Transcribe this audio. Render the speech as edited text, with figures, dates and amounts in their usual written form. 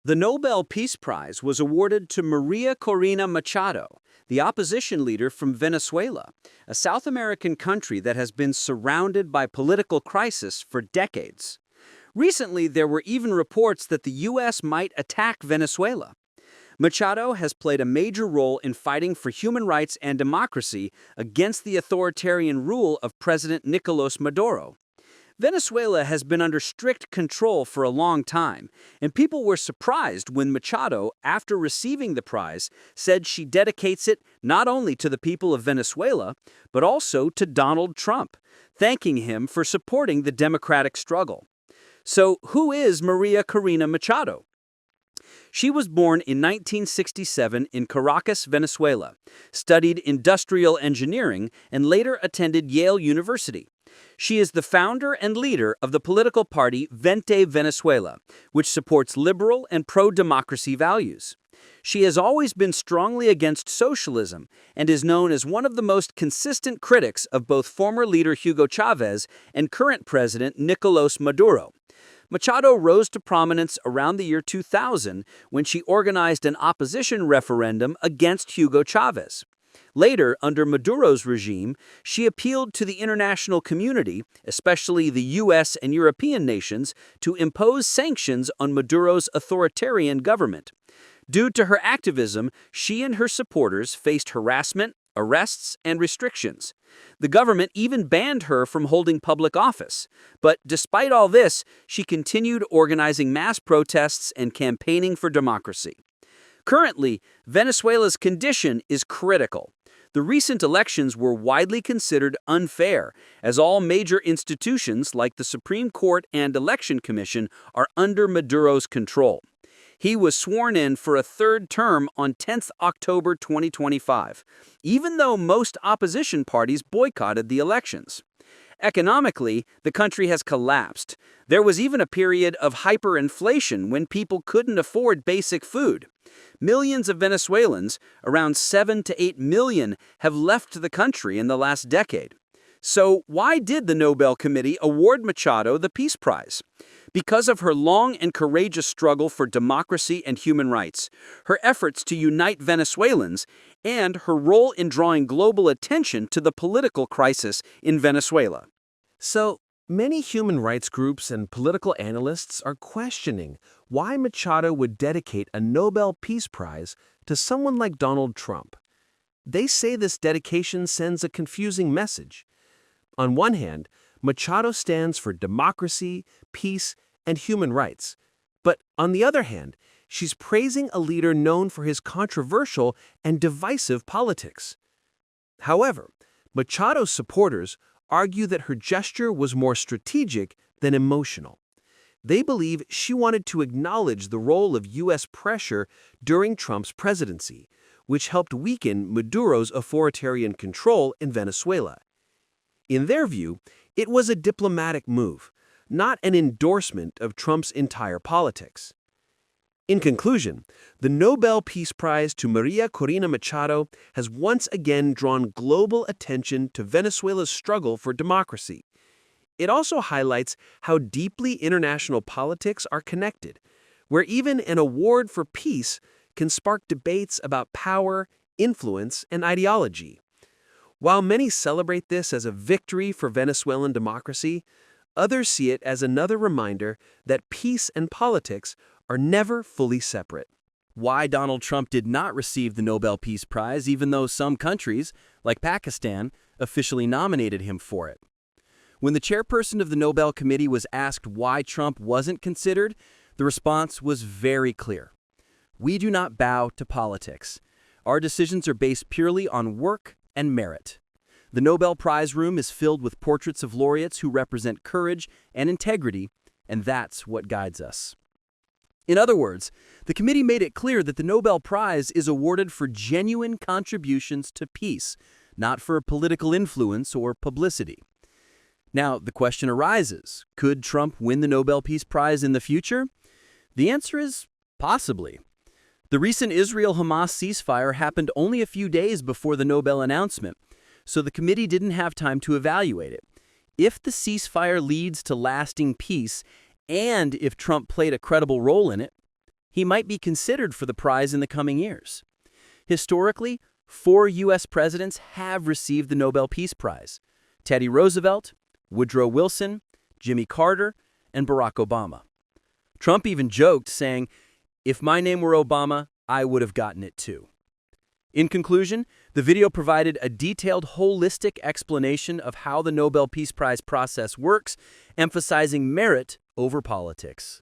The Nobel Peace Prize was awarded to Maria Corina Machado, the opposition leader from Venezuela, a South American country that has been surrounded by political crisis for decades. Recently, there were even reports that the U.S. might attack Venezuela. Machado has played a major role in fighting for human rights and democracy against the authoritarian rule of President Nicolas Maduro. Venezuela has been under strict control for a long time, and people were surprised when Machado, after receiving the prize, said she dedicates it not only to the people of Venezuela, but also to Donald Trump, thanking him for supporting the democratic struggle. So, who is Maria Corina Machado? She was born in 1967 in Caracas, Venezuela, studied industrial engineering, and later attended Yale University. She is the founder and leader of the political party Vente Venezuela, which supports liberal and pro-democracy values. She has always been strongly against socialism and is known as one of the most consistent critics of both former leader Hugo Chavez and current president Nicolas Maduro. Machado rose to prominence around the year 2000 when she organized an opposition referendum against Hugo Chavez. Later, under Maduro's regime, she appealed to the international community, especially the U.S. and European nations, to impose sanctions on Maduro's authoritarian government. Due to her activism, she and her supporters faced harassment, arrests, and restrictions. The government even banned her from holding public office. But despite all this, she continued organizing mass protests and campaigning for democracy. Currently, Venezuela's condition is critical. The recent elections were widely considered unfair, as all major institutions like the Supreme Court and Election Commission are under Maduro's control. He was sworn in for a third term on 10th October 2025, even though most opposition parties boycotted the elections. Economically, the country has collapsed. There was even a period of hyperinflation when people couldn't afford basic food. Millions of Venezuelans, around 7 to 8 million, have left the country in the last decade. So why did the Nobel Committee award Machado the Peace Prize? Because of her long and courageous struggle for democracy and human rights, her efforts to unite Venezuelans, and her role in drawing global attention to the political crisis in Venezuela. So, many human rights groups and political analysts are questioning why Machado would dedicate a Nobel Peace Prize to someone like Donald Trump. They say this dedication sends a confusing message. On one hand, Machado stands for democracy, peace, and human rights. But on the other hand, she's praising a leader known for his controversial and divisive politics. However, Machado's supporters argue that her gesture was more strategic than emotional. They believe she wanted to acknowledge the role of U.S. pressure during Trump's presidency, which helped weaken Maduro's authoritarian control in Venezuela. In their view, it was a diplomatic move, not an endorsement of Trump's entire politics. In conclusion, the Nobel Peace Prize to Maria Corina Machado has once again drawn global attention to Venezuela's struggle for democracy. It also highlights how deeply international politics are connected, where even an award for peace can spark debates about power, influence, and ideology. While many celebrate this as a victory for Venezuelan democracy, others see it as another reminder that peace and politics are never fully separate. Why Donald Trump did not receive the Nobel Peace Prize, even though some countries, like Pakistan, officially nominated him for it. When the chairperson of the Nobel Committee was asked why Trump wasn't considered, the response was very clear. We do not bow to politics. Our decisions are based purely on work and merit. The Nobel Prize room is filled with portraits of laureates who represent courage and integrity, and that's what guides us. In other words, the committee made it clear that the Nobel Prize is awarded for genuine contributions to peace, not for political influence or publicity. Now, the question arises, could Trump win the Nobel Peace Prize in the future? The answer is possibly. The recent Israel-Hamas ceasefire happened only a few days before the Nobel announcement, so the committee didn't have time to evaluate it. If the ceasefire leads to lasting peace, and if Trump played a credible role in it, he might be considered for the prize in the coming years. Historically, 4 U.S. presidents have received the Nobel Peace Prize: Teddy Roosevelt, Woodrow Wilson, Jimmy Carter, and Barack Obama. Trump even joked, saying, "If my name were Obama, I would have gotten it too." In conclusion, the video provided a detailed, holistic explanation of how the Nobel Peace Prize process works, emphasizing merit over politics.